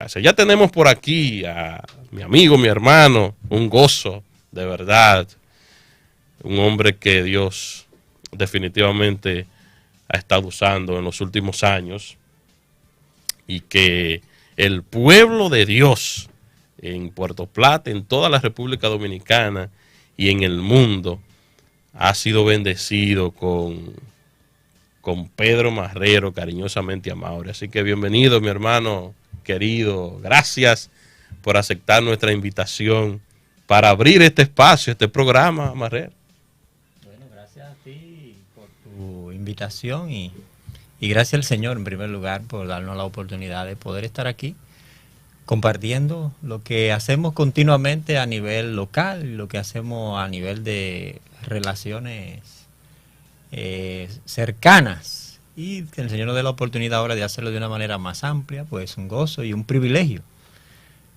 Gracias. Ya tenemos por aquí a mi amigo, mi hermano, un gozo, de verdad. Un hombre que Dios definitivamente ha estado usando en los últimos años y que el pueblo de Dios en Puerto Plata, en toda la República Dominicana y en el mundo ha sido bendecido con Pedro Marrero, cariñosamente Amaury. Así que bienvenido, mi hermano querido. Gracias por aceptar nuestra invitación para abrir este espacio, este programa, Marrero. Bueno, gracias a ti por tu invitación y gracias al Señor en primer lugar por darnos la oportunidad de poder estar aquí compartiendo lo que hacemos continuamente a nivel local y lo que hacemos a nivel de relaciones cercanas, y que el Señor nos dé la oportunidad ahora de hacerlo de una manera más amplia, pues un gozo y un privilegio,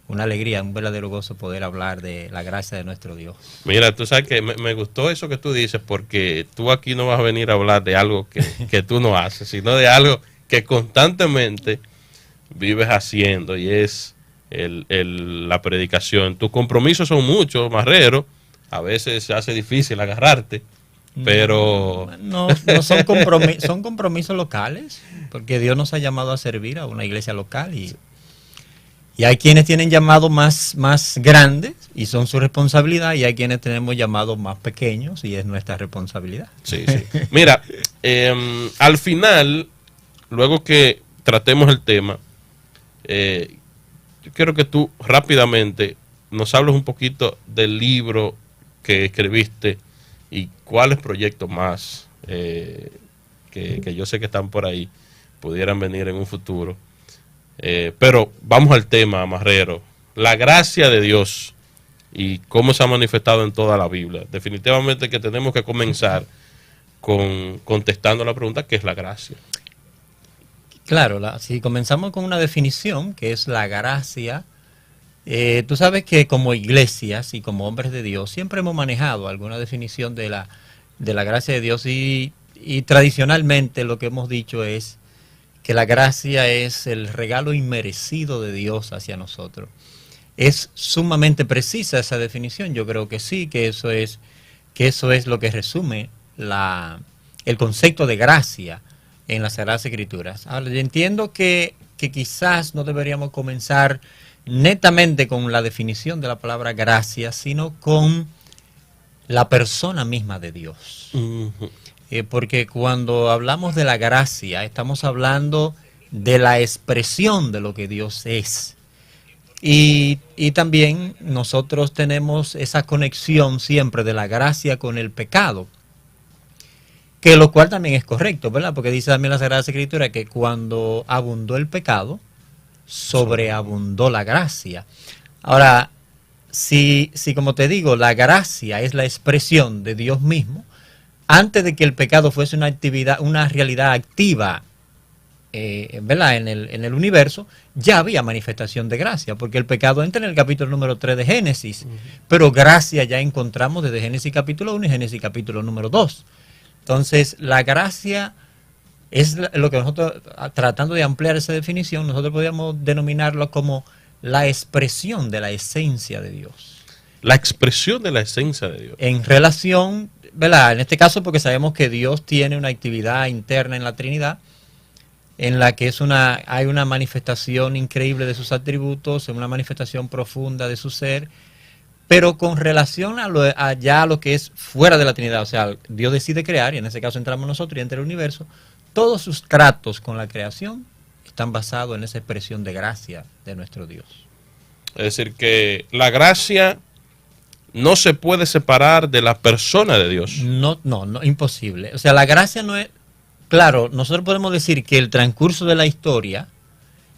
una alegría, un verdadero gozo poder hablar de la gracia de nuestro Dios. Mira, tú sabes que me gustó eso que tú dices, porque tú aquí no vas a venir a hablar de algo que tú no haces, sino de algo que constantemente vives haciendo, y es la predicación. Tus compromisos son muchos, Marrero, a veces se hace difícil agarrarte, pero no son compromisos locales, porque Dios nos ha llamado a servir a una iglesia local, y hay quienes tienen llamados más grandes y son su responsabilidad, y hay quienes tenemos llamados más pequeños y es nuestra responsabilidad. Sí, sí. Mira, al final, luego que tratemos el tema, yo quiero que tú rápidamente nos hables un poquito del libro que escribiste y cuáles proyectos más que yo sé que están por ahí pudieran venir en un futuro. Pero vamos al tema, Marrero. La gracia de Dios y cómo se ha manifestado en toda la Biblia. Definitivamente que tenemos que comenzar contestando la pregunta, ¿qué es la gracia? Claro, si comenzamos con una definición, que es la gracia, tú sabes que como iglesias y como hombres de Dios siempre hemos manejado alguna definición de la gracia de Dios, y tradicionalmente lo que hemos dicho es que la gracia es el regalo inmerecido de Dios hacia nosotros. Es sumamente precisa esa definición. Yo creo que sí, que eso es lo que resume el concepto de gracia en las Sagradas Escrituras. Ahora, yo entiendo que quizás no deberíamos comenzar netamente con la definición de la palabra gracia, sino con la persona misma de Dios. Porque cuando hablamos de la gracia, estamos hablando de la expresión de lo que Dios es. Y también nosotros tenemos esa conexión siempre de la gracia con el pecado, que lo cual también es correcto, ¿verdad? Porque dice también la Sagrada Escritura que cuando abundó el pecado, sobreabundó la gracia. Ahora, si como te digo, la gracia es la expresión de Dios mismo, antes de que el pecado fuese una realidad activa, ¿verdad? En el universo, ya había manifestación de gracia, porque el pecado entra en el capítulo número 3 de Génesis, pero gracia ya encontramos desde Génesis capítulo 1 y Génesis capítulo número 2. Entonces, la gracia es lo que nosotros, tratando de ampliar esa definición, nosotros podríamos denominarlo como la expresión de la esencia de Dios. La expresión de la esencia de Dios. En relación, ¿verdad? En este caso, porque sabemos que Dios tiene una actividad interna en la Trinidad, en la que hay una manifestación increíble de sus atributos, una manifestación profunda de su ser, pero con relación a lo que es fuera de la Trinidad. O sea, Dios decide crear, y en ese caso entramos nosotros y entra el universo. Todos sus tratos con la creación están basados en esa expresión de gracia de nuestro Dios. Es decir, que la gracia no se puede separar de la persona de Dios. No, imposible. O sea, la gracia no es... Claro, nosotros podemos decir que el transcurso de la historia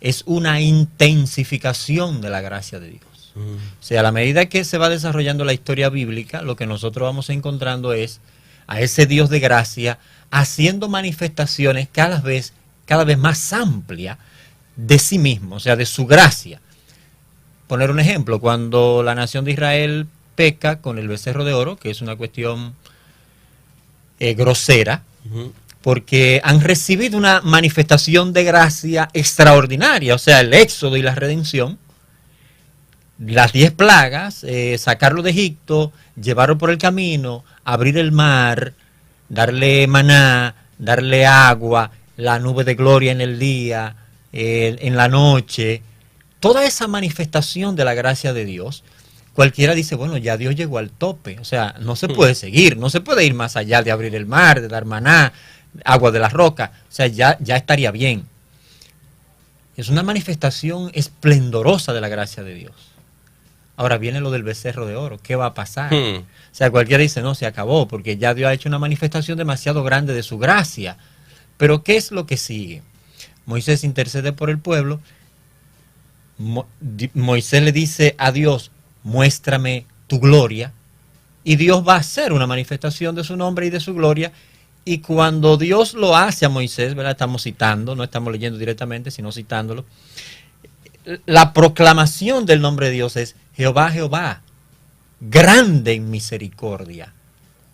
es una intensificación de la gracia de Dios. O sea, a la medida que se va desarrollando la historia bíblica, lo que nosotros vamos encontrando es a ese Dios de gracia haciendo manifestaciones cada vez más amplias de sí mismo, o sea, de su gracia. Poner un ejemplo, cuando la nación de Israel peca con el becerro de oro, que es una cuestión grosera, porque han recibido una manifestación de gracia extraordinaria, o sea, el éxodo y la redención, las 10 plagas, sacarlo de Egipto, llevarlo por el camino, abrir el mar, darle maná, darle agua, la nube de gloria en el día, en la noche, toda esa manifestación de la gracia de Dios. Cualquiera dice, bueno, ya Dios llegó al tope, o sea, no se puede seguir, no se puede ir más allá de abrir el mar, de dar maná, agua de la roca, o sea, ya estaría bien. Es una manifestación esplendorosa de la gracia de Dios. Ahora viene lo del becerro de oro, ¿qué va a pasar? O sea, cualquiera dice, no, se acabó, porque ya Dios ha hecho una manifestación demasiado grande de su gracia. Pero ¿qué es lo que sigue? Moisés intercede por el pueblo, Moisés le dice a Dios, muéstrame tu gloria, y Dios va a hacer una manifestación de su nombre y de su gloria, y cuando Dios lo hace a Moisés, ¿verdad? Estamos citando, no estamos leyendo directamente, sino citándolo, la proclamación del nombre de Dios es, Jehová, Jehová, grande en misericordia,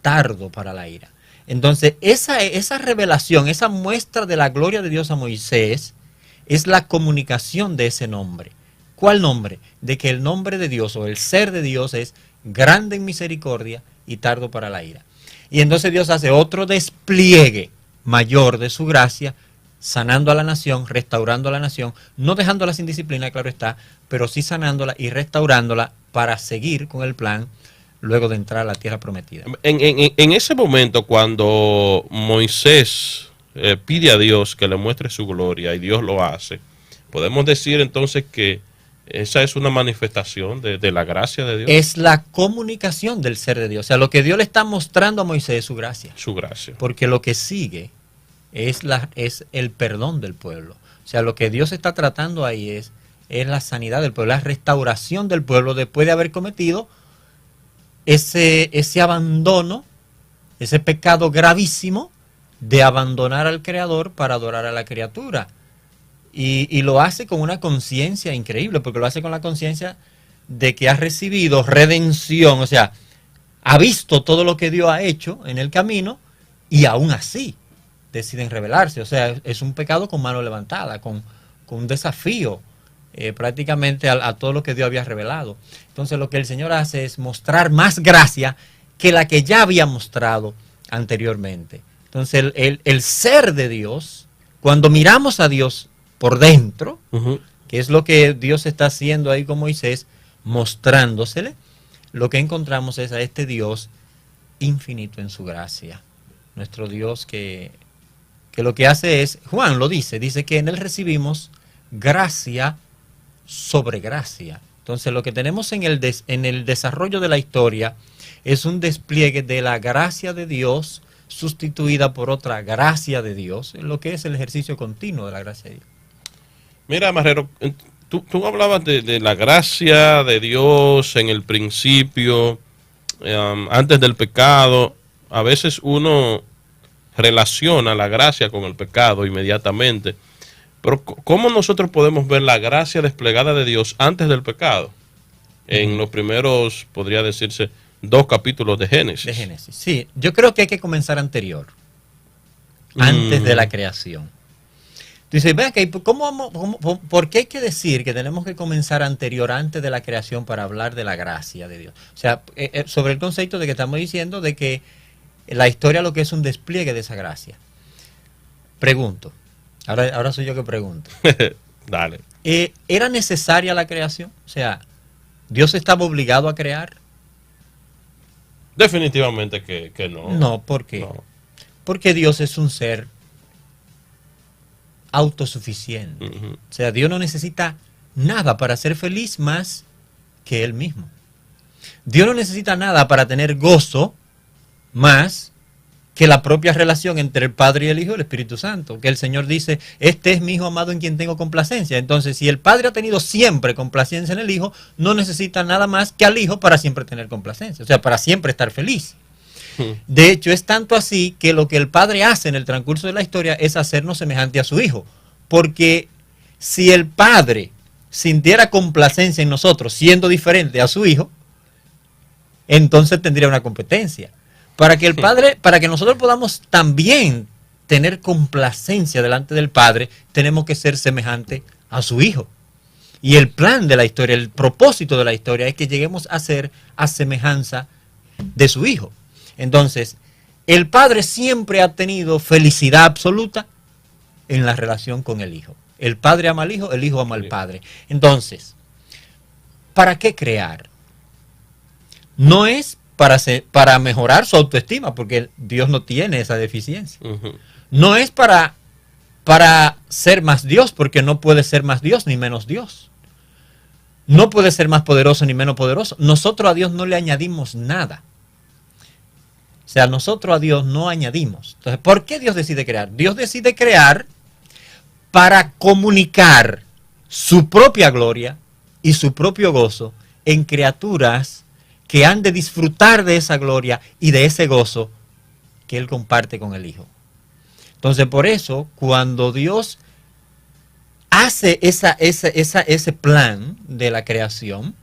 tardo para la ira. Entonces, esa revelación, esa muestra de la gloria de Dios a Moisés, es la comunicación de ese nombre. ¿Cuál nombre? De que el nombre de Dios o el ser de Dios es grande en misericordia y tardo para la ira. Y entonces Dios hace otro despliegue mayor de su gracia, sanando a la nación, restaurando a la nación, no dejándola sin disciplina, claro está, pero sí sanándola y restaurándola para seguir con el plan luego de entrar a la tierra prometida. En ese momento, cuando Moisés pide a Dios que le muestre su gloria y Dios lo hace, podemos decir entonces que esa es una manifestación de la gracia de Dios. Es la comunicación del ser de Dios. O sea, lo que Dios le está mostrando a Moisés es su gracia. Su gracia. Porque lo que sigue es el perdón del pueblo. O sea, lo que Dios está tratando ahí es la sanidad del pueblo, la restauración del pueblo después de haber cometido ese abandono, ese pecado gravísimo de abandonar al Creador para adorar a la criatura. Y lo hace con una conciencia increíble, porque lo hace con la conciencia de que ha recibido redención, o sea, ha visto todo lo que Dios ha hecho en el camino y aún así deciden rebelarse. O sea, es un pecado con mano levantada, con un desafío prácticamente a todo lo que Dios había revelado. Entonces lo que el Señor hace es mostrar más gracia que la que ya había mostrado anteriormente. Entonces el ser de Dios, cuando miramos a Dios por dentro, que es lo que Dios está haciendo ahí con Moisés, mostrándosele, lo que encontramos es a este Dios infinito en su gracia. Nuestro Dios que lo que hace es, Juan lo dice que en él recibimos gracia sobre gracia. Entonces lo que tenemos en el desarrollo de la historia es un despliegue de la gracia de Dios sustituida por otra gracia de Dios, lo que es el ejercicio continuo de la gracia de Dios. Mira, Marrero, tú hablabas de la gracia de Dios en el principio, antes del pecado. A veces uno relaciona la gracia con el pecado inmediatamente. Pero ¿cómo nosotros podemos ver la gracia desplegada de Dios antes del pecado? En los primeros, podría decirse, 2 capítulos de Génesis. De Génesis, sí. Yo creo que hay que comenzar anterior, antes de la creación. Tú dices, vea que ¿por qué hay que decir que tenemos que comenzar anterior, antes de la creación, para hablar de la gracia de Dios? O sea, sobre el concepto de que estamos diciendo de que la historia lo que es un despliegue de esa gracia. Pregunto, ahora soy yo que pregunto. Dale. ¿Era necesaria la creación? O sea, ¿Dios estaba obligado a crear? Definitivamente que no. No, ¿por qué? No. Porque Dios es un ser autosuficiente. O sea, Dios no necesita nada para ser feliz más que Él mismo. Dios no necesita nada para tener gozo más que la propia relación entre el Padre y el Hijo y el Espíritu Santo. Que el Señor dice, este es mi Hijo amado en quien tengo complacencia. Entonces, si el Padre ha tenido siempre complacencia en el Hijo, no necesita nada más que al Hijo para siempre tener complacencia. O sea, para siempre estar feliz. De hecho, es tanto así que lo que el Padre hace en el transcurso de la historia es hacernos semejante a su Hijo. Porque si el Padre sintiera complacencia en nosotros siendo diferente a su Hijo, entonces tendría una competencia. Para que el Padre, para que nosotros podamos también tener complacencia delante del Padre, tenemos que ser semejante a su Hijo. Y el plan de la historia, el propósito de la historia es que lleguemos a ser a semejanza de su Hijo. Entonces, el Padre siempre ha tenido felicidad absoluta en la relación con el Hijo. El Padre ama al Hijo, el Hijo ama al Padre. Entonces, ¿para qué crear? No es para mejorar su autoestima, porque Dios no tiene esa deficiencia. No es para ser más Dios, porque no puede ser más Dios ni menos Dios. No puede ser más poderoso ni menos poderoso. Nosotros a Dios no le añadimos nada. O sea, nosotros a Dios no añadimos. Entonces, ¿por qué Dios decide crear? Dios decide crear para comunicar su propia gloria y su propio gozo en criaturas que han de disfrutar de esa gloria y de ese gozo que Él comparte con el Hijo. Entonces, por eso, cuando Dios hace ese plan de la creación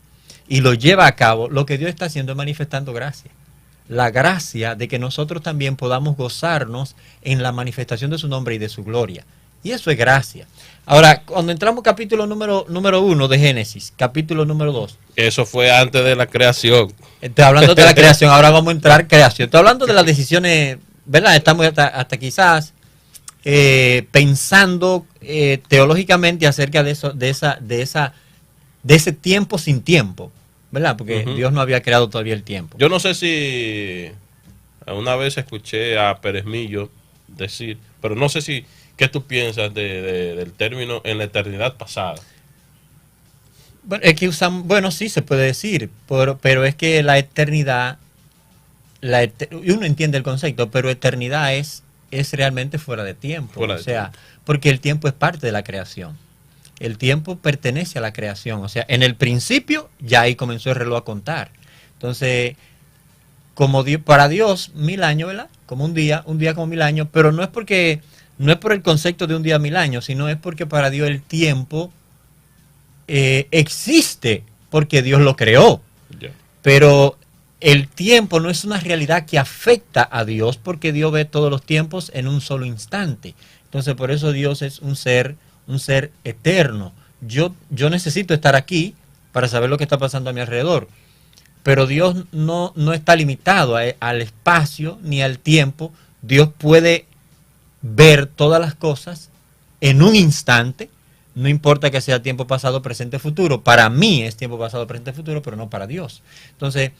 y lo lleva a cabo, lo que Dios está haciendo es manifestando gracia. La gracia de que nosotros también podamos gozarnos en la manifestación de su nombre y de su gloria. Y eso es gracia. Ahora, cuando entramos capítulo número 1 de Génesis, capítulo número 2. Eso fue antes de la creación. Estoy hablando de la creación, ahora vamos a entrar en creación. Estoy hablando de las decisiones, ¿verdad? Estamos hasta quizás pensando teológicamente acerca de eso, de ese tiempo sin tiempo, ¿verdad? Porque Dios no había creado todavía el tiempo. Yo no sé si una vez escuché a Pérez Millo decir, pero no sé si, ¿qué tú piensas del término en la eternidad pasada? Bueno, es que bueno, sí se puede decir, pero es que la eternidad, uno entiende el concepto, pero eternidad es realmente fuera de tiempo. O sea, porque el tiempo es parte de la creación. El tiempo pertenece a la creación. O sea, en el principio ya ahí comenzó el reloj a contar. Entonces, para Dios, 1000 años, ¿verdad? Como un día como 1000 años, pero no es por el concepto de un día 1000 años, sino es porque para Dios el tiempo existe porque Dios lo creó. Yeah. Pero el tiempo no es una realidad que afecta a Dios porque Dios ve todos los tiempos en un solo instante. Entonces, por eso Dios es un ser eterno. Yo necesito estar aquí para saber lo que está pasando a mi alrededor. Pero Dios no está limitado al espacio ni al tiempo. Dios puede ver todas las cosas en un instante. No importa que sea tiempo pasado, presente, futuro. Para mí es tiempo pasado, presente, futuro, pero no para Dios. Entonces,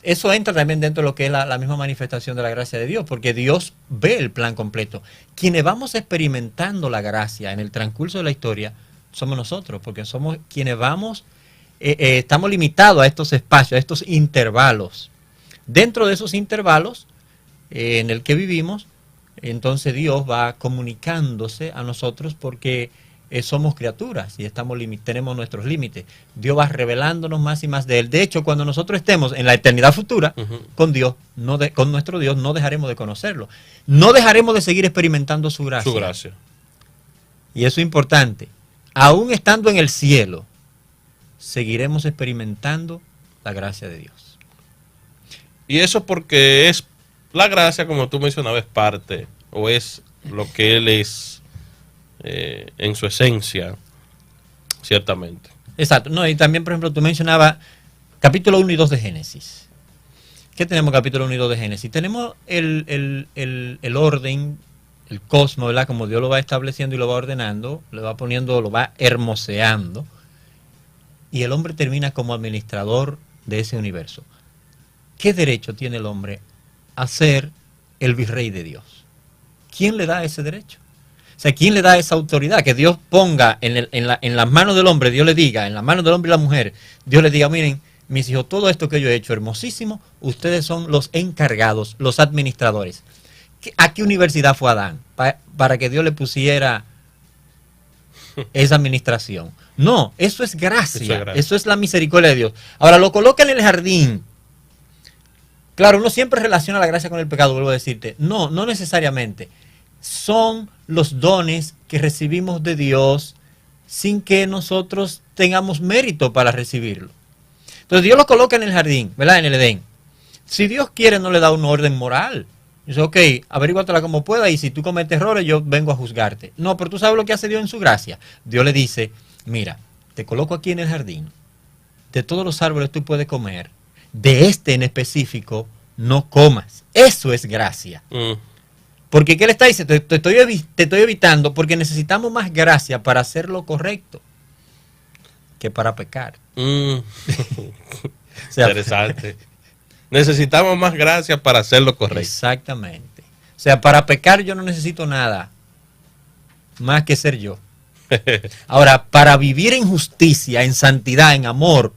eso entra también dentro de lo que es la misma manifestación de la gracia de Dios, porque Dios ve el plan completo. Quienes vamos experimentando la gracia en el transcurso de la historia somos nosotros, porque somos quienes estamos limitados a estos espacios, a estos intervalos. Dentro de esos intervalos en el que vivimos, entonces Dios va comunicándose a nosotros porque somos criaturas y tenemos nuestros límites. Dios va revelándonos más y más de Él. De hecho, cuando nosotros estemos en la eternidad futura con Dios, con nuestro Dios, no dejaremos de conocerlo. No dejaremos de seguir experimentando su gracia. Su gracia. Y eso es importante. Aún estando en el cielo, seguiremos experimentando la gracia de Dios. Y eso porque es la gracia, como tú mencionabas, es parte o es lo que Él es en su esencia, ciertamente. Exacto. No, y también, por ejemplo, tú mencionabas capítulo 1 y 2 de Génesis. ¿Qué tenemos capítulo 1 y 2 de Génesis? Tenemos el orden, el cosmos, ¿verdad? Como Dios lo va estableciendo y lo va ordenando, lo va poniendo, lo va hermoseando. Y el hombre termina como administrador de ese universo. ¿Qué derecho tiene el hombre a ser el virrey de Dios? ¿Quién le da ese derecho? O sea, ¿quién le da esa autoridad? Que Dios ponga en las manos del hombre, Dios le diga, en las manos del hombre y la mujer, Dios le diga, miren, mis hijos, todo esto que yo he hecho hermosísimo, ustedes son los encargados, los administradores. ¿A qué universidad fue Adán? Para que Dios le pusiera esa administración. No, eso es gracia, eso es la misericordia de Dios. Ahora lo coloca en el jardín. Claro, uno siempre relaciona la gracia con el pecado, vuelvo a decirte. No, no necesariamente. Son los dones que recibimos de Dios sin que nosotros tengamos mérito para recibirlo. Entonces Dios lo coloca en el jardín, ¿verdad? En el Edén. Si Dios quiere, no le da un orden moral. Dice, ok, averíguatela como pueda y si tú cometes errores yo vengo a juzgarte. No, pero tú sabes lo que hace Dios en su gracia. Dios le dice, mira, te coloco aquí en el jardín, de todos los árboles tú puedes comer, de este en específico no comas. Eso es gracia. Porque ¿qué le está diciendo? Te estoy evitando porque necesitamos más gracia para hacer lo correcto que para pecar. O sea, interesante. Necesitamos más gracia para hacer lo correcto. Exactamente. O sea, para pecar yo no necesito nada más que ser yo. Ahora, para vivir en justicia, en santidad, en amor,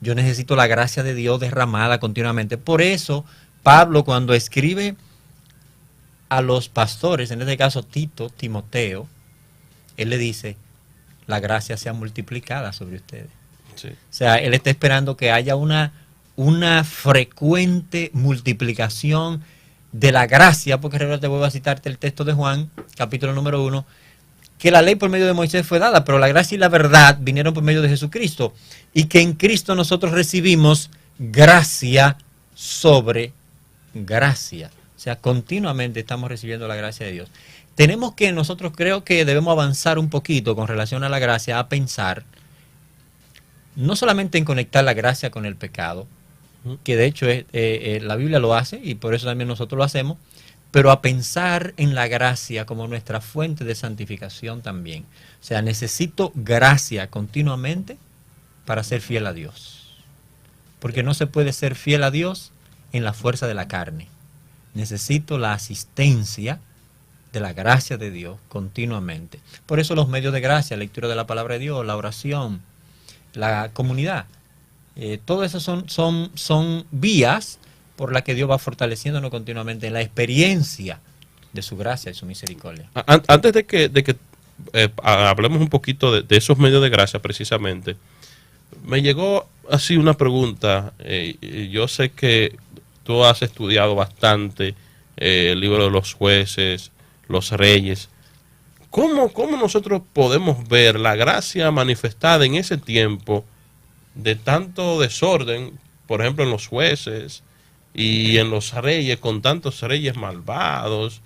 yo necesito la gracia de Dios derramada continuamente. Por eso, Pablo, cuando escribe a los pastores, en este caso Tito, Timoteo, él le dice, la gracia sea multiplicada sobre ustedes. Sí. O sea, él está esperando que haya una frecuente multiplicación de la gracia, porque ahora te vuelvo a citarte el texto de Juan, capítulo número 1, que la ley por medio de Moisés fue dada, pero la gracia y la verdad vinieron por medio de Jesucristo, y que en Cristo nosotros recibimos gracia sobre gracia. O sea, continuamente estamos recibiendo la gracia de Dios. Tenemos que, nosotros creo que debemos avanzar un poquito con relación a la gracia, a pensar, no solamente en conectar la gracia con el pecado, que de hecho la Biblia lo hace y por eso también nosotros lo hacemos, pero a pensar en la gracia como nuestra fuente de santificación también. O sea, necesito gracia continuamente para ser fiel a Dios. Porque no se puede ser fiel a Dios en la fuerza de la carne. Necesito la asistencia de la gracia de Dios continuamente. Por eso los medios de gracia, lectura de la palabra de Dios, la oración, la comunidad, todo eso son vías por las que Dios va fortaleciéndonos continuamente en la experiencia de su gracia y su misericordia. Antes de que hablemos un poquito de esos medios de gracia precisamente, me llegó así una pregunta. Yo sé que tú has estudiado bastante el libro de los jueces, los reyes. ¿Cómo nosotros podemos ver la gracia manifestada en ese tiempo de tanto desorden, por ejemplo en los jueces y en los reyes, con tantos reyes malvados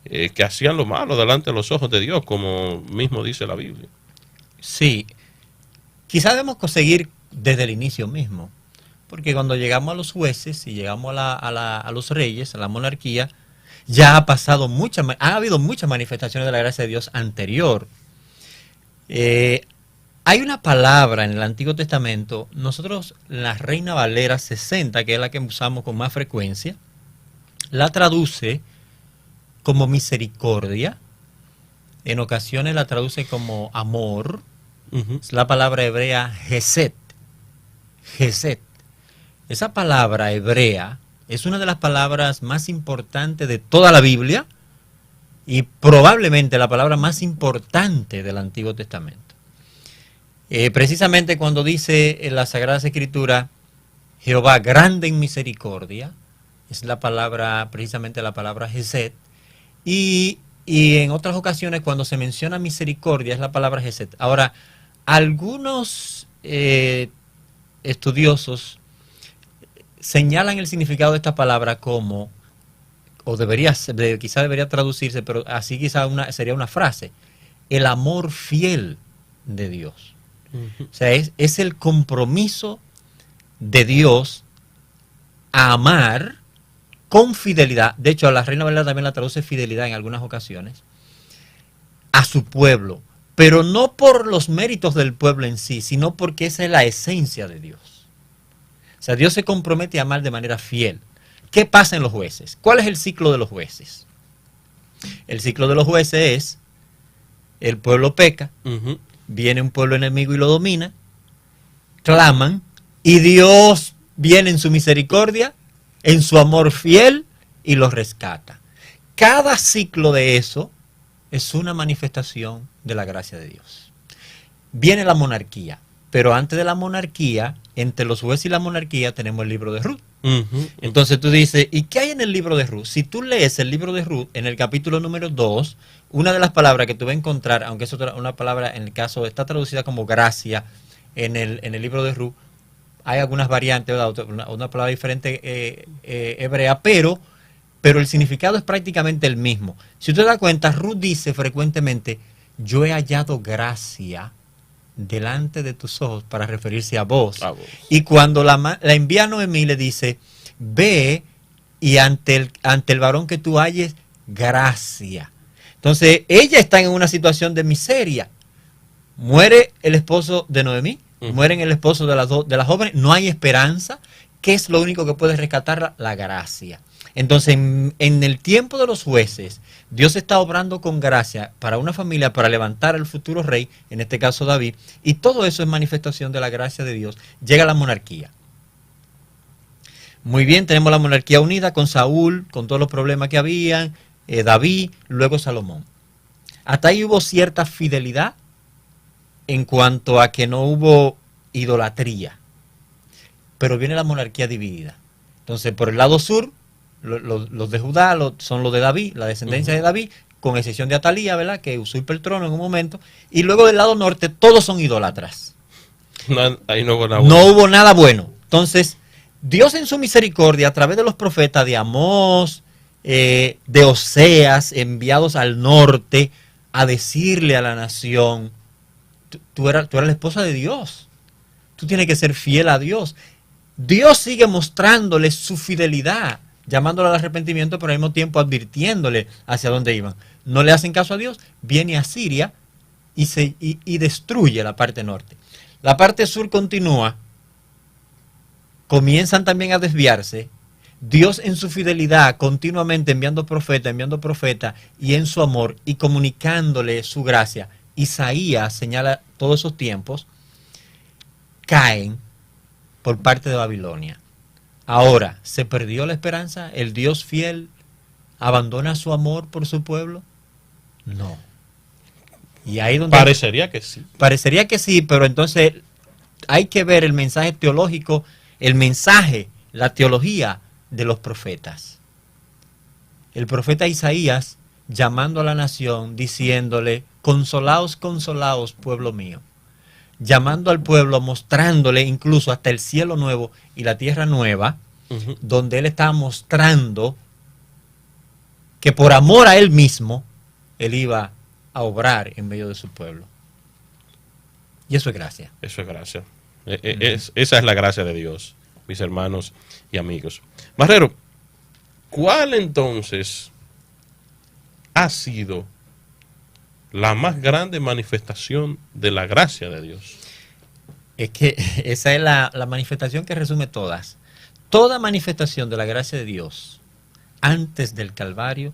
que hacían lo malo delante de los ojos de Dios, como mismo dice la Biblia? Sí, quizás debemos conseguir desde el inicio mismo, porque cuando llegamos a los jueces y llegamos a los reyes, a la monarquía, ya ha habido muchas manifestaciones de la gracia de Dios anterior. Hay una palabra en el Antiguo Testamento, nosotros la Reina Valera 60, que es la que usamos con más frecuencia, la traduce como misericordia, en ocasiones la traduce como amor. Es la palabra hebrea Gesed. Gesed. Esa palabra hebrea es una de las palabras más importantes de toda la Biblia y probablemente la palabra más importante del Antiguo Testamento. Precisamente cuando dice en las Sagradas Escrituras, Jehová grande en misericordia, es la palabra, precisamente la palabra Gesed, y en otras ocasiones cuando se menciona misericordia es la palabra Gesed. Ahora, algunos estudiosos señalan el significado de esta palabra como, o quizá debería traducirse, pero así quizá sería una frase, el amor fiel de Dios. O sea, es el compromiso de Dios a amar con fidelidad. De hecho, la Reina Valera también la traduce fidelidad en algunas ocasiones, a su pueblo, pero no por los méritos del pueblo en sí, sino porque esa es la esencia de Dios. O sea, Dios se compromete a amar de manera fiel. ¿Qué pasa en los jueces? ¿Cuál es el ciclo de los jueces? El ciclo de los jueces es, el pueblo peca, viene un pueblo enemigo y lo domina, claman, y Dios viene en su misericordia, en su amor fiel, y los rescata. Cada ciclo de eso es una manifestación de la gracia de Dios. Viene la monarquía, pero antes de la monarquía, entre los jueces y la monarquía, tenemos el libro de Ruth. Entonces tú dices, ¿y qué hay en el libro de Ruth? Si tú lees el libro de Ruth, en el capítulo número 2, una de las palabras que tú vas a encontrar, aunque es una palabra, en el caso, está traducida como gracia en el libro de Ruth, hay algunas variantes, ¿verdad? Una palabra diferente hebrea, pero pero el significado es prácticamente el mismo. Si usted da cuenta, Ruth dice frecuentemente, yo he hallado gracia delante de tus ojos, para referirse a vos. Y cuando la envía a Noemí, le dice, ve y ante el varón que tú halles, gracia. Entonces, ella está en una situación de miseria. Muere el esposo de Noemí, mueren el esposo de las jóvenes, no hay esperanza. ¿Qué es lo único que puede rescatarla? La gracia. Entonces, en el tiempo de los jueces, Dios está obrando con gracia para una familia, para levantar al futuro rey, en este caso David, y todo eso es manifestación de la gracia de Dios. Llega la monarquía. Muy bien, tenemos la monarquía unida con Saúl, con todos los problemas que habían, David, luego Salomón. Hasta ahí hubo cierta fidelidad en cuanto a que no hubo idolatría. Pero viene la monarquía dividida. Entonces, por el lado sur, los de Judá son los de David, la descendencia de David, con excepción de Atalía, ¿verdad?, que usurpa el trono en un momento. Y luego del lado norte, todos son idólatras. Ahí no hubo nada bueno. No hubo nada bueno. Entonces, Dios en su misericordia, a través de los profetas de Amós, de Oseas, enviados al norte, a decirle a la nación, tú eras la esposa de Dios. Tú tienes que ser fiel a Dios. Dios sigue mostrándole su fidelidad, llamándole al arrepentimiento, pero al mismo tiempo advirtiéndole hacia dónde iban. No le hacen caso a Dios, viene a Siria y destruye la parte norte. La parte sur continúa, comienzan también a desviarse. Dios en su fidelidad, continuamente enviando profeta, y en su amor, y comunicándole su gracia. Isaías señala todos esos tiempos, caen por parte de Babilonia. Ahora, ¿se perdió la esperanza? ¿El Dios fiel abandona su amor por su pueblo? No. Y ahí donde parecería que sí. Parecería que sí, pero entonces hay que ver el mensaje teológico, el mensaje, la teología de los profetas. El profeta Isaías llamando a la nación, diciéndole, consolaos, consolaos, pueblo mío. Llamando al pueblo, mostrándole incluso hasta el cielo nuevo y la tierra nueva, donde él estaba mostrando que por amor a él mismo, él iba a obrar en medio de su pueblo. Y eso es gracia. Eso es gracia. Esa es la gracia de Dios, mis hermanos y amigos. Marrero, ¿cuál entonces ha sido la más grande manifestación de la gracia de Dios? Es que esa es la manifestación que resume todas. Toda manifestación de la gracia de Dios antes del Calvario,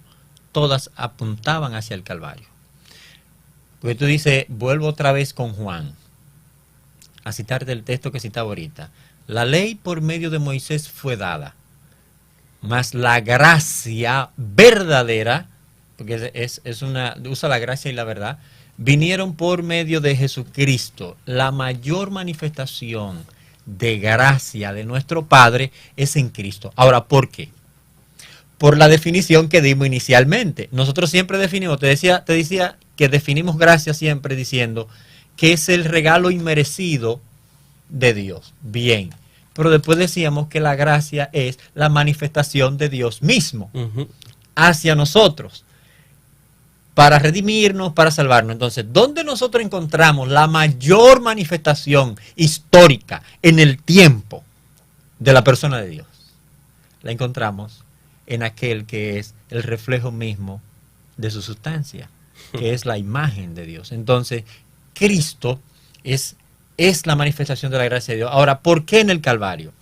todas apuntaban hacia el Calvario. Porque tú dices, vuelvo otra vez con Juan, a citarte el texto que citaba ahorita. La ley por medio de Moisés fue dada, mas la gracia verdadera, porque usa la gracia y la verdad, vinieron por medio de Jesucristo. La mayor manifestación de gracia de nuestro Padre es en Cristo. Ahora, ¿por qué? Por la definición que dimos inicialmente. Nosotros siempre definimos, te decía que definimos gracia siempre diciendo que es el regalo inmerecido de Dios. Bien, pero después decíamos que la gracia es la manifestación de Dios mismo hacia nosotros, para redimirnos, para salvarnos. Entonces, ¿dónde nosotros encontramos la mayor manifestación histórica en el tiempo de la persona de Dios? La encontramos en aquel que es el reflejo mismo de su sustancia, que es la imagen de Dios. Entonces, Cristo es la manifestación de la gracia de Dios. Ahora, ¿por qué en el Calvario?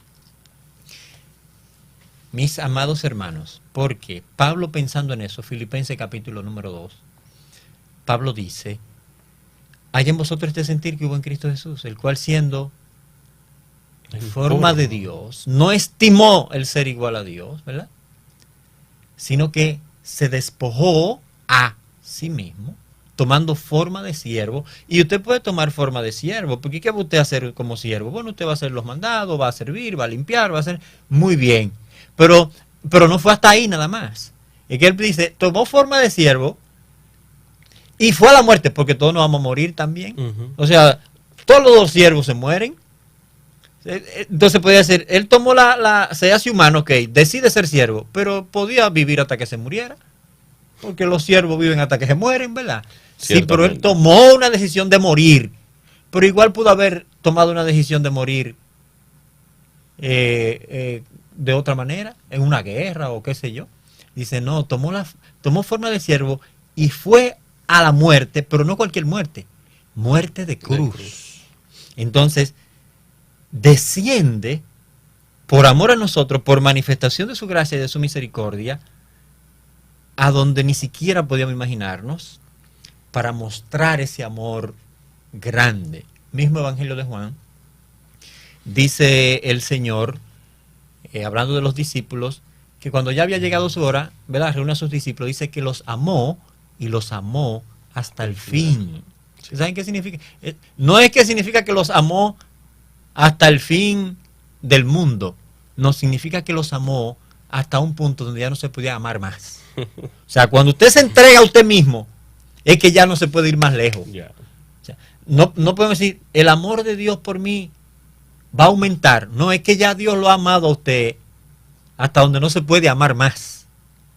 Mis amados hermanos, porque Pablo, pensando en eso, Filipenses capítulo número 2, Pablo dice, hay en vosotros este sentir que hubo en Cristo Jesús, el cual siendo en forma de Dios, no estimó el ser igual a Dios, ¿verdad? Sino que se despojó a sí mismo, tomando forma de siervo. Y usted puede tomar forma de siervo, porque ¿qué va usted a hacer como siervo? Bueno, usted va a hacer los mandados, va a servir, va a limpiar, va a hacer muy bien. Pero no fue hasta ahí nada más. Es que él dice, tomó forma de siervo y fue a la muerte, porque todos nos vamos a morir también. O sea, todos los siervos se mueren. Entonces podía decir, él tomó se hace humano, ok, decide ser siervo, pero podía vivir hasta que se muriera, porque los siervos viven hasta que se mueren, ¿verdad? Sí, pero él tomó una decisión de morir, pero igual pudo haber tomado una decisión de morir de otra manera, en una guerra o qué sé yo. Dice, no, tomó forma de siervo y fue a la muerte, pero no cualquier muerte, muerte de cruz. Entonces, desciende por amor a nosotros, por manifestación de su gracia y de su misericordia, a donde ni siquiera podíamos imaginarnos, para mostrar ese amor grande. Mismo Evangelio de Juan, dice el Señor, hablando de los discípulos, que cuando ya había llegado su hora, ¿verdad?, reúne a sus discípulos, dice que los amó y los amó hasta el fin. ¿Saben qué significa? No es que significa que los amó hasta el fin del mundo, no, significa que los amó hasta un punto donde ya no se podía amar más. O sea, cuando usted se entrega a usted mismo, es que ya no se puede ir más lejos. O sea, no podemos decir, el amor de Dios por mí va a aumentar. No, es que ya Dios lo ha amado a usted hasta donde no se puede amar más,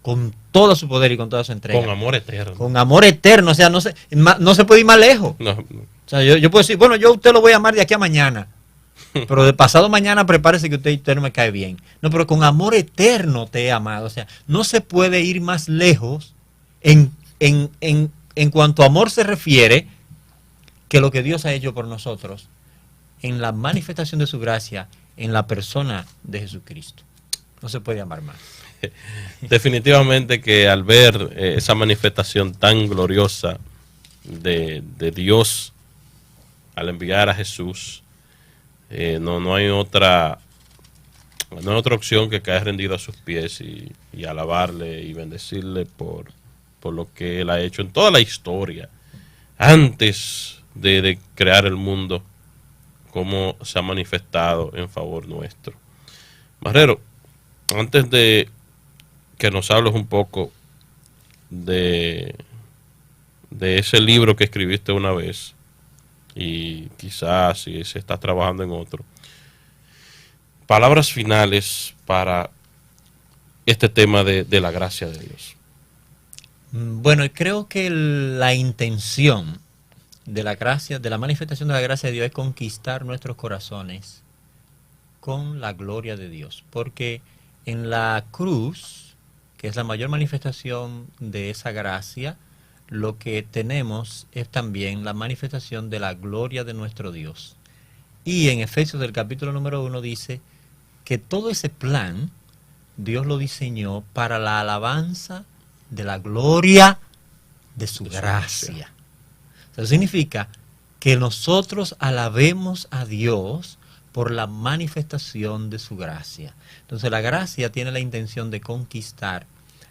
con todo su poder y con toda su entrega. Con amor eterno. Con amor eterno, o sea, no se puede ir más lejos. No. O sea, yo puedo decir, bueno, yo a usted lo voy a amar de aquí a mañana, pero de pasado mañana prepárese que usted no me cae bien. No, pero con amor eterno te he amado. O sea, no se puede ir más lejos en cuanto a amor se refiere que lo que Dios ha hecho por nosotros en la manifestación de su gracia en la persona de Jesucristo. No se puede amar más. Definitivamente que al ver esa manifestación tan gloriosa de Dios al enviar a Jesús, no hay otra opción que caer rendido a sus pies y alabarle y bendecirle por lo que Él ha hecho en toda la historia, antes de crear el mundo, cómo se ha manifestado en favor nuestro. Marrero, antes de que nos hables un poco de ese libro que escribiste una vez, y quizás si se está trabajando en otro, palabras finales para este tema de la gracia de Dios. Bueno, creo que la intención de la gracia, de la manifestación de la gracia de Dios, es conquistar nuestros corazones con la gloria de Dios, porque en la cruz, que es la mayor manifestación de esa gracia, lo que tenemos es también la manifestación de la gloria de nuestro Dios. Y en Efesios del capítulo número 1 dice que todo ese plan Dios lo diseñó para la alabanza de la gloria de su gracia. Eso significa que nosotros alabemos a Dios por la manifestación de su gracia. Entonces la gracia tiene la intención de conquistar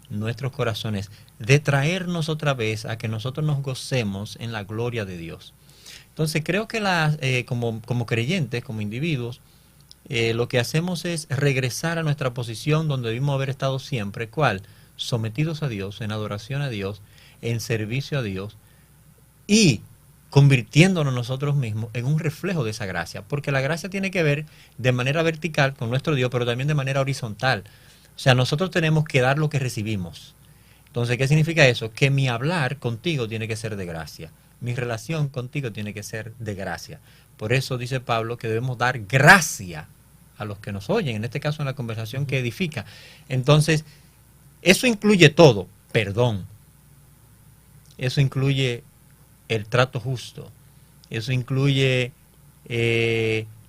nuestros corazones, de traernos otra vez a que nosotros nos gocemos en la gloria de Dios. Entonces creo que como creyentes, como individuos, lo que hacemos es regresar a nuestra posición donde debimos haber estado siempre. ¿Cuál? Sometidos a Dios, en adoración a Dios, en servicio a Dios, y convirtiéndonos nosotros mismos en un reflejo de esa gracia, porque la gracia tiene que ver de manera vertical con nuestro Dios, pero también de manera horizontal. O sea, nosotros tenemos que dar lo que recibimos. Entonces, ¿qué significa eso? Que mi hablar contigo tiene que ser de gracia, mi relación contigo tiene que ser de gracia. Por eso dice Pablo que debemos dar gracia a los que nos oyen, en este caso en la conversación que edifica. Entonces, eso incluye todo, perdón, eso incluye el trato justo, eso incluye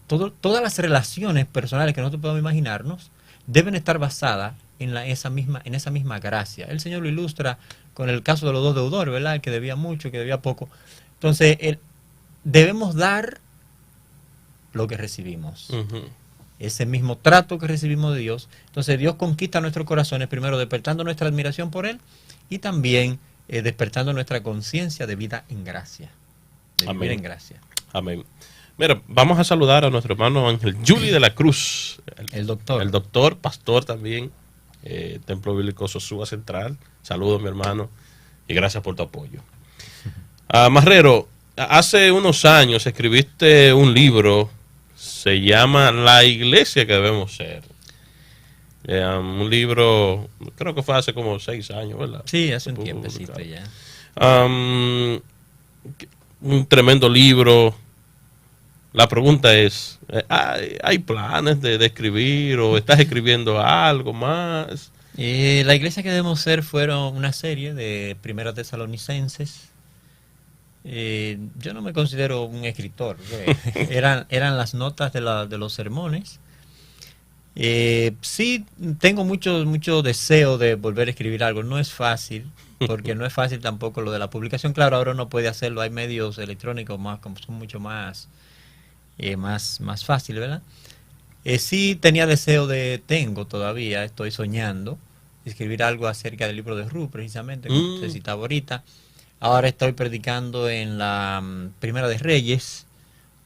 todas las relaciones personales que nosotros podemos imaginarnos, deben estar basadas en esa misma gracia. El Señor lo ilustra con el caso de los dos deudores, ¿verdad? El que debía mucho, el que debía poco. Entonces, debemos dar lo que recibimos. Ese mismo trato que recibimos de Dios. Entonces, Dios conquista nuestros corazones, primero despertando nuestra admiración por Él y también despertando nuestra conciencia de vida en gracia. De vivir en gracia. Amén. Mira, vamos a saludar a nuestro hermano Ángel Juli de la Cruz. El doctor. El doctor, pastor también, Templo Bíblico Sosúa Central. Saludos, mi hermano, y gracias por tu apoyo. Marrero, hace unos años escribiste un libro Se llama La Iglesia que debemos ser. Un libro, creo que fue hace como 6 años, ¿verdad? Sí, hace un tiempecito ya. Un tremendo libro. La pregunta es, ¿hay planes de escribir o estás escribiendo algo más? La iglesia que debemos ser fueron una serie de Primera Tesalonicenses. Yo no me considero un escritor. Eran las notas de los sermones. Sí, tengo mucho deseo de volver a escribir algo. No es fácil, porque no es fácil tampoco lo de la publicación. Claro, ahora uno puede hacerlo. Hay medios electrónicos como son mucho más fácil, ¿verdad? Sí tenía deseo tengo todavía, estoy soñando, escribir algo acerca del libro de Ruth, precisamente, como se citaba ahorita. Ahora estoy predicando en la Primera de Reyes.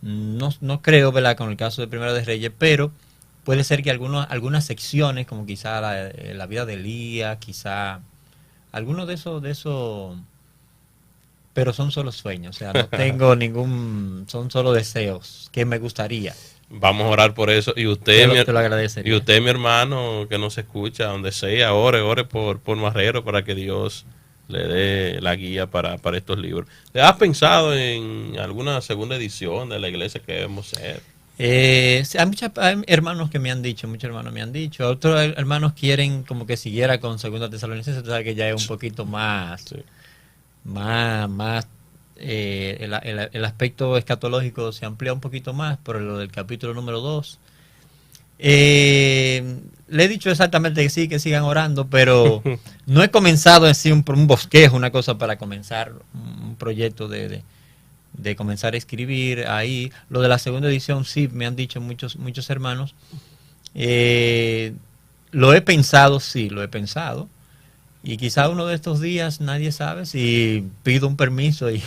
No creo, ¿verdad?, con el caso de Primera de Reyes, pero puede ser que algunas secciones, como quizá la vida de Elías, quizá algunos de esos, pero son solo sueños, o sea, no tengo son solo deseos que me gustaría. Vamos a orar por eso. Y usted, te lo agradecería. Y usted, mi hermano, que nos escucha, donde sea, ore por Marrero para que Dios le dé la guía para estos libros. ¿Has pensado en alguna segunda edición de La Iglesia que debemos ser? Hay hermanos que me han dicho, muchos hermanos me han dicho, otros hermanos quieren como que siguiera con Segunda Tesalonicenses, o sea, que ya es un poquito más, sí, el aspecto escatológico se amplía un poquito más por lo del capítulo número 2. Le he dicho exactamente que sí, que sigan orando, pero no he comenzado en sí un bosquejo, una cosa para comenzar un proyecto de comenzar a escribir ahí. Lo de la segunda edición sí me han dicho muchos hermanos. Lo he pensado, sí, lo he pensado. Y quizá uno de estos días, nadie sabe, si pido un permiso y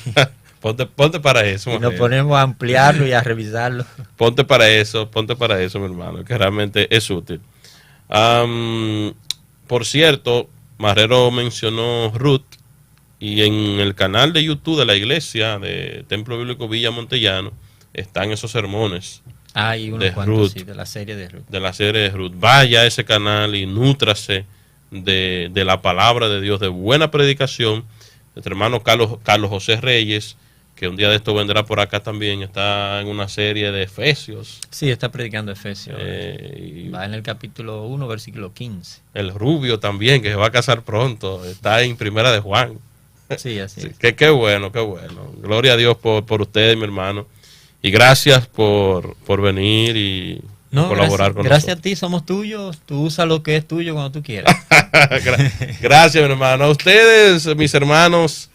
ponte para eso. Y nos ponemos a ampliarlo y a revisarlo. Ponte para eso, mi hermano, que realmente es útil. Por cierto, Marrero mencionó Ruth, y en el canal de YouTube de la iglesia de Templo Bíblico Villa Montellano están esos sermones. Hay unos cuantos, Ruth, sí, de la serie de Ruth. De la serie de Ruth. Vaya a ese canal y nútrase de la palabra de Dios, de buena predicación. Nuestro hermano Carlos José Reyes, que un día de esto vendrá por acá también, está en una serie de Efesios. Sí, está predicando Efesios. Va en el capítulo 1, versículo 15. El rubio también, que se va a casar pronto, está en Primera de Juan. Sí, así es. Qué bueno, qué bueno. Gloria a Dios por ustedes, mi hermano. Y gracias por venir y colaborar con nosotros. Gracias a ti, somos tuyos. Tú usa lo que es tuyo cuando tú quieras. Gracias, mi hermano. A ustedes, mis hermanos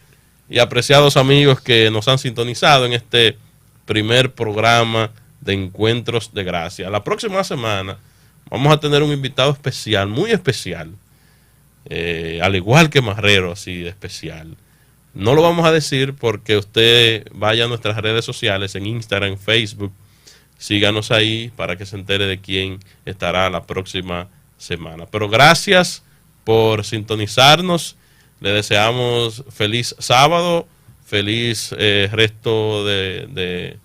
y apreciados amigos que nos han sintonizado en este primer programa de Encuentros de Gracia. La próxima semana vamos a tener un invitado especial, muy especial. Al igual que Marrero, así de especial. No lo vamos a decir porque usted vaya a nuestras redes sociales, en Instagram, en Facebook, síganos ahí para que se entere de quién estará la próxima semana. Pero gracias por sintonizarnos, le deseamos feliz sábado, feliz resto de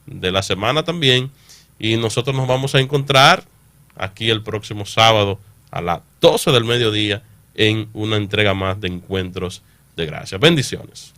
la semana también, y nosotros nos vamos a encontrar aquí el próximo sábado a las 12 del mediodía en una entrega más de Encuentros de Gracia. Bendiciones.